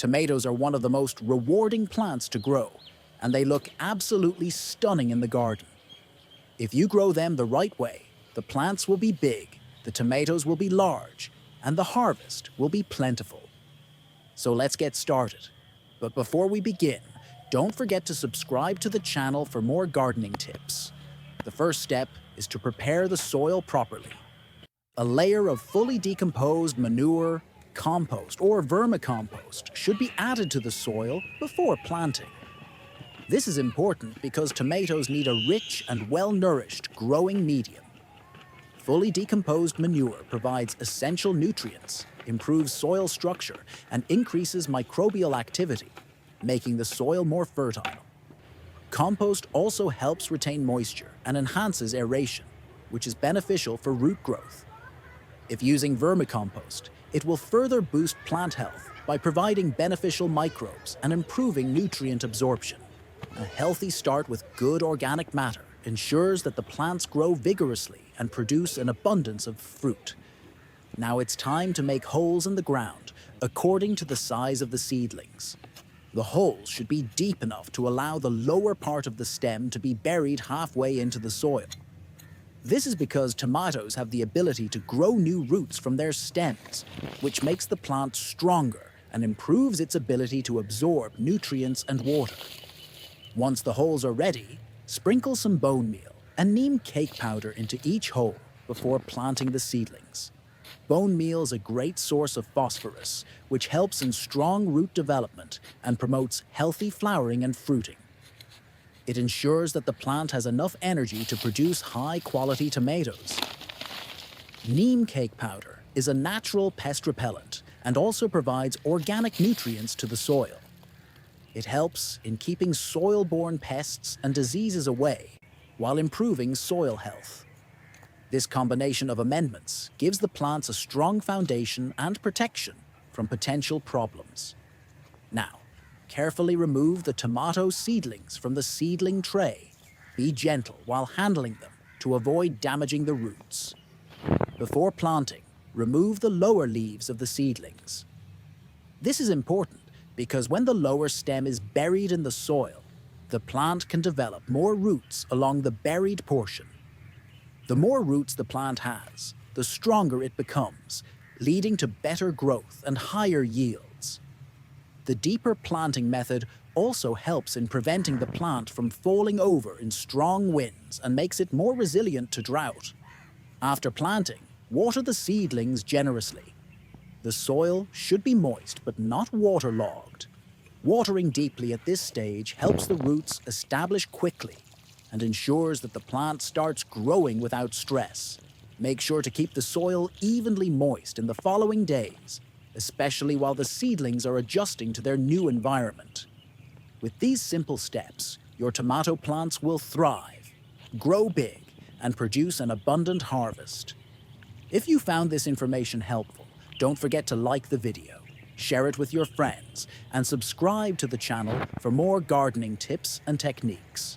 Tomatoes are one of the most rewarding plants to grow, and they look absolutely stunning in the garden. If you grow them the right way, the plants will be big, the tomatoes will be large, and the harvest will be plentiful. So let's get started. But before we begin, don't forget to subscribe to the channel for more gardening tips. The first step is to prepare the soil properly. A layer of fully decomposed manure, compost, or vermicompost should be added to the soil before planting. This is important because tomatoes need a rich and well-nourished growing medium. Fully decomposed manure provides essential nutrients, improves soil structure, and increases microbial activity, making the soil more fertile. Compost also helps retain moisture and enhances aeration, which is beneficial for root growth. If using vermicompost, it will further boost plant health by providing beneficial microbes and improving nutrient absorption. A healthy start with good organic matter ensures that the plants grow vigorously and produce an abundance of fruit. Now it's time to make holes in the ground according to the size of the seedlings. The holes should be deep enough to allow the lower part of the stem to be buried halfway into the soil. This is because tomatoes have the ability to grow new roots from their stems, which makes the plant stronger and improves its ability to absorb nutrients and water. Once the holes are ready, sprinkle some bone meal and neem cake powder into each hole before planting the seedlings. Bone meal is a great source of phosphorus, which helps in strong root development and promotes healthy flowering and fruiting. It ensures that the plant has enough energy to produce high-quality tomatoes. Neem cake powder is a natural pest repellent and also provides organic nutrients to the soil. It helps in keeping soil-borne pests and diseases away while improving soil health. This combination of amendments gives the plants a strong foundation and protection from potential problems. Now, carefully remove the tomato seedlings from the seedling tray. Be gentle while handling them to avoid damaging the roots. Before planting, remove the lower leaves of the seedlings. This is important because when the lower stem is buried in the soil, the plant can develop more roots along the buried portion. The more roots the plant has, the stronger it becomes, leading to better growth and higher yields. The deeper planting method also helps in preventing the plant from falling over in strong winds and makes it more resilient to drought. After planting, water the seedlings generously. The soil should be moist but not waterlogged. Watering deeply at this stage helps the roots establish quickly and ensures that the plant starts growing without stress. Make sure to keep the soil evenly moist in the following days, especially while the seedlings are adjusting to their new environment. With these simple steps, your tomato plants will thrive, grow big, and produce an abundant harvest. If you found this information helpful, don't forget to like the video, share it with your friends, and subscribe to the channel for more gardening tips and techniques.